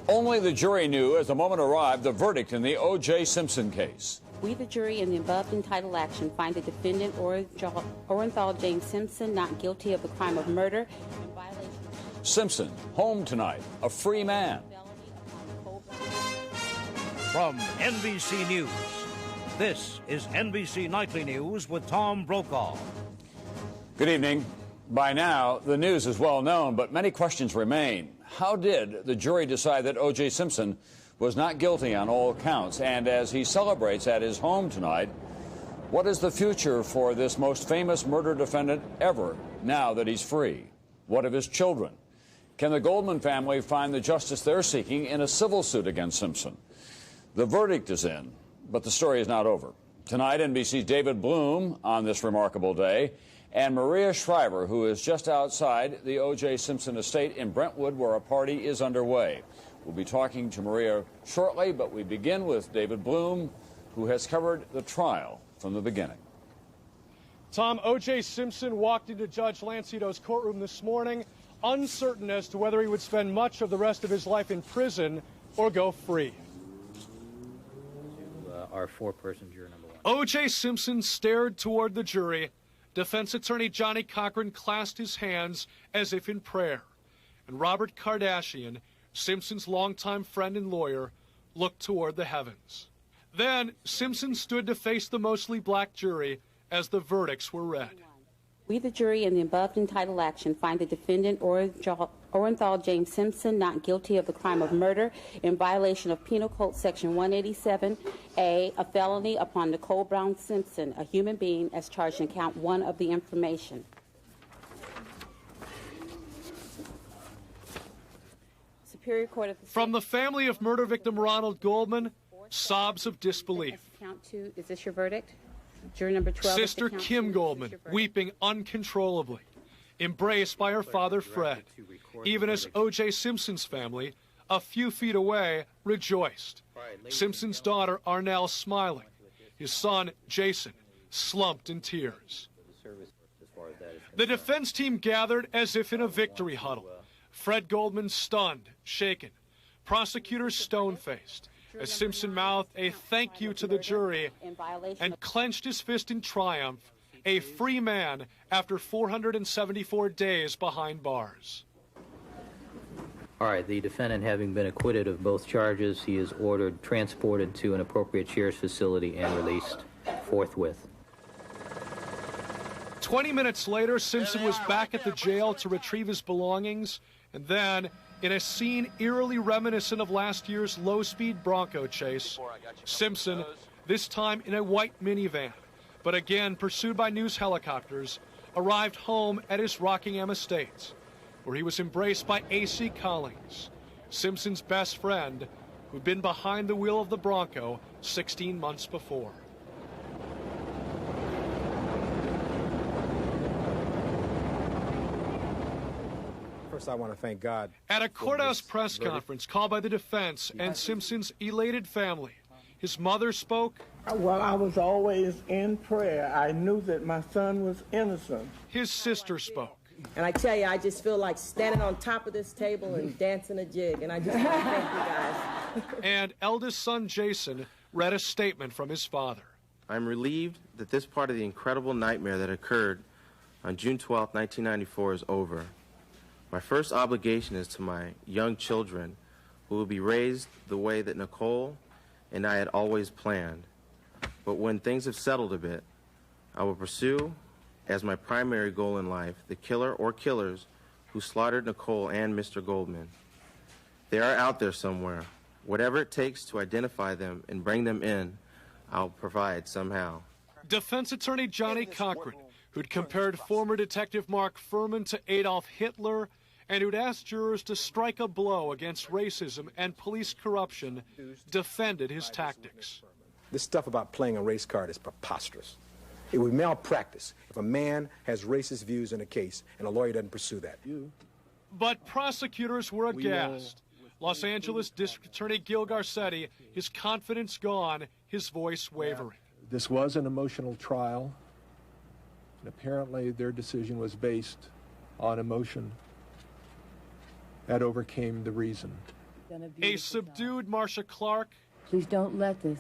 Only the jury knew as the moment arrived the verdict in the O.J. Simpson case. We, the jury, in the above entitled action, find the defendant, Orenthal James Simpson, not guilty of the crime of murder in violation of... Simpson, home tonight, a free man. From NBC News, this is NBC Nightly News with Tom Brokaw. Good evening. By now, the news is well known, but many questions remain. How did the jury decide that O.J. Simpson was not guilty on all counts? And as he celebrates at his home tonight, what is the future for this most famous murder defendant ever now that he's free? What of his children? Can the Goldman family find the justice they're seeking in a civil suit against Simpson? The verdict is in, but the story is not over. Tonight, NBC's David Bloom on this remarkable day, and Maria Shriver, who is just outside the O.J. Simpson estate in Brentwood, where a party is underway. We'll be talking to Maria shortly, but we begin with David Bloom, who has covered the trial from the beginning. Tom, O.J. Simpson walked into Judge Lancito's courtroom this morning, uncertain as to whether he would spend much of the rest of his life in prison or go free. Our four-person juror number one. O.J. Simpson stared toward the jury. Defense attorney Johnny Cochran clasped his hands as if in prayer. And Robert Kardashian, Simpson's longtime friend and lawyer, looked toward the heavens. Then Simpson stood to face the mostly black jury as the verdicts were read. We, the jury, in the above entitled action, find the defendant, Orenthal James Simpson, not guilty of the crime of murder in violation of Penal Code Section 187A, a felony upon Nicole Brown Simpson, a human being, as charged in count 1 of the information. Superior Court of the From the family of murder victim Ronald Goldman, sobs of disbelief. Count 2, is this your verdict? Jury number 12. Sister Kim Goldman weeping uncontrollably, embraced by her father Fred, even as O.J. Simpson's family, a few feet away, rejoiced. Simpson's daughter Arnell smiling, his son Jason slumped in tears. The defense team gathered as if in a victory huddle. Fred Goldman stunned, shaken. Prosecutors stone-faced, as Simpson mouthed a thank you to the jury and clenched his fist in triumph, a free man after 474 days behind bars. All right, the defendant having been acquitted of both charges, he is ordered transported to an appropriate sheriff's facility and released forthwith. 20 minutes later, Simpson was back at the jail to retrieve his belongings, and then, in a scene eerily reminiscent of last year's low-speed Bronco chase, Simpson, this time in a white minivan, but again pursued by news helicopters, arrived home at his Rockingham estate, where he was embraced by A.C. Collins, Simpson's best friend, who'd been behind the wheel of the Bronco 16 months before. I want to thank God. At a courthouse press conference called by the defense and Simpson's elated family, his mother spoke. Well, I was always in prayer. I knew that my son was innocent. His sister spoke. And I tell you, I just feel like standing on top of this table and dancing a jig. And I just want to thank you guys. And eldest son Jason read a statement from his father. I'm relieved that this part of the incredible nightmare that occurred on June 12, 1994 is over. My first obligation is to my young children, who will be raised the way that Nicole and I had always planned. But when things have settled a bit, I will pursue, as my primary goal in life, the killer or killers who slaughtered Nicole and Mr. Goldman. They are out there somewhere. Whatever it takes to identify them and bring them in, I'll provide somehow. Defense attorney Johnny Cochran, who'd compared former Detective Mark Furman to Adolf Hitler, and who'd asked jurors to strike a blow against racism and police corruption, defended his tactics. This stuff about playing a race card is preposterous. It would malpractice if a man has racist views in a case and a lawyer doesn't pursue that. But prosecutors were aghast. Los Angeles District Attorney Gil Garcetti, his confidence gone, his voice wavering. This was an emotional trial, and apparently their decision was based on emotion. That overcame the reason. A subdued Marcia Clark. Please don't let this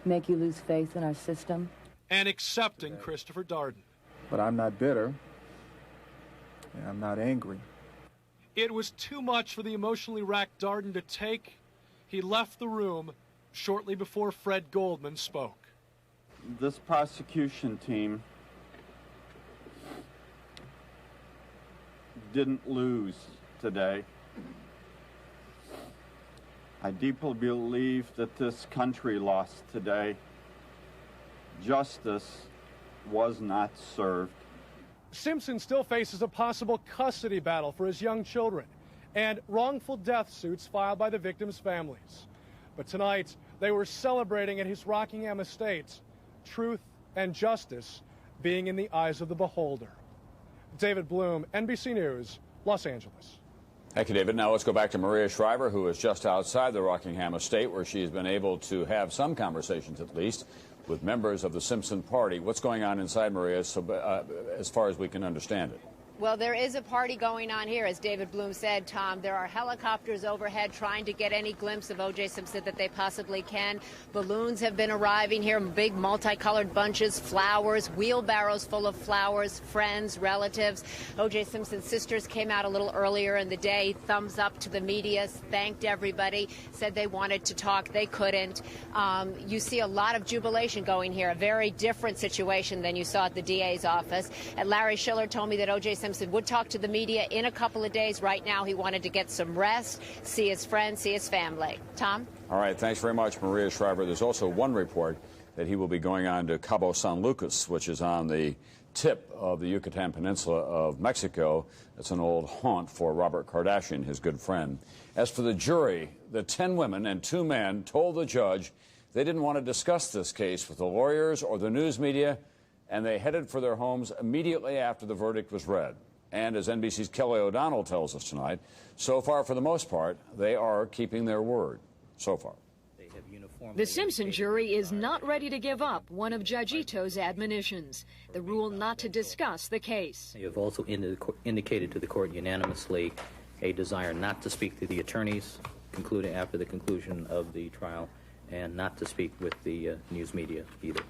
make you lose faith in our system. And accepting Christopher Darden. But I'm not bitter, and I'm not angry. It was too much for the emotionally racked Darden to take. He left the room shortly before Fred Goldman spoke. This prosecution team didn't lose today. I deeply believe that this country lost today. Justice was not served. Simpson still faces a possible custody battle for his young children and wrongful death suits filed by the victims' families. But tonight, they were celebrating at his Rockingham estate, truth and justice being in the eyes of the beholder. David Bloom, NBC News, Los Angeles. Thank you, David. Now let's go back to Maria Shriver, who is just outside the Rockingham estate, where she's been able to have some conversations, at least, with members of the Simpson party. What's going on inside, Maria, as far as we can understand it? Well, there is a party going on here, as David Bloom said, Tom. There are helicopters overhead trying to get any glimpse of O.J. Simpson that they possibly can. Balloons have been arriving here, big multicolored bunches, flowers, wheelbarrows full of flowers, friends, relatives. O.J. Simpson's sisters came out a little earlier in the day, thumbs up to the media, thanked everybody, said they wanted to talk, they couldn't. You see a lot of jubilation going here, a very different situation than you saw at the DA's office. And Larry Schiller told me that O.J. Simpson would talk to the media in a couple of days. Right now, he wanted to get some rest, see his friends, see his family. Tom? All right. Thanks very much, Maria Shriver. There's also one report that he will be going on to Cabo San Lucas, which is on the tip of the Yucatan Peninsula of Mexico. It's an old haunt for Robert Kardashian, his good friend. As for the jury, the 10 women and 2 men told the judge they didn't want to discuss this case with the lawyers or the news media, and they headed for their homes immediately after the verdict was read. And as NBC's Kelly O'Donnell tells us tonight, so far, for the most part, they are keeping their word. So far. The Simpson jury is not ready to give up one of Judge Ito's admonitions, the rule not to discuss the case. You have also indicated to the court unanimously a desire not to speak to the attorneys after the conclusion of the trial, and not to speak with the news media either.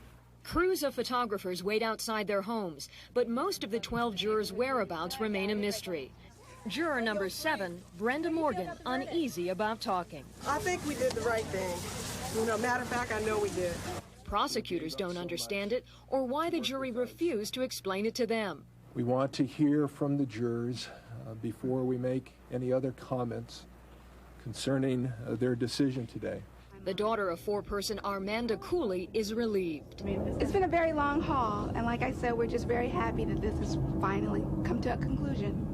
Crews of photographers wait outside their homes, but most of the 12 jurors' whereabouts remain a mystery. Juror number 7, Brenda Morgan, uneasy about talking. I think we did the right thing. You know, matter of fact, I know we did. Prosecutors don't understand it or why the jury refused to explain it to them. We want to hear from the jurors before we make any other comments concerning their decision today. The daughter of foreperson Armanda Cooley is relieved. It's been a very long haul, and like I said, we're just very happy that this has finally come to a conclusion.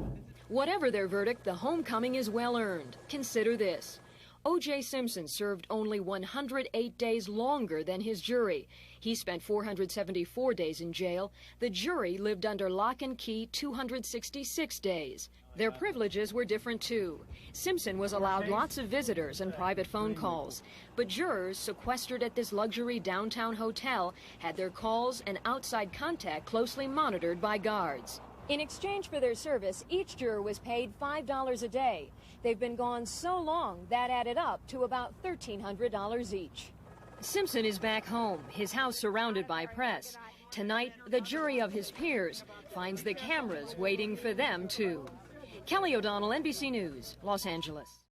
Whatever their verdict, the homecoming is well earned. Consider this. O.J. Simpson served only 108 days longer than his jury. He spent 474 days in jail. The jury lived under lock and key 266 days. Their privileges were different, too. Simpson was allowed lots of visitors and private phone calls. But jurors sequestered at this luxury downtown hotel had their calls and outside contact closely monitored by guards. In exchange for their service, each juror was paid $5 a day. They've been gone so long, that added up to about $1,300 each. Simpson is back home, his house surrounded by press. Tonight, the jury of his peers finds the cameras waiting for them, too. Kelly O'Donnell, NBC News, Los Angeles.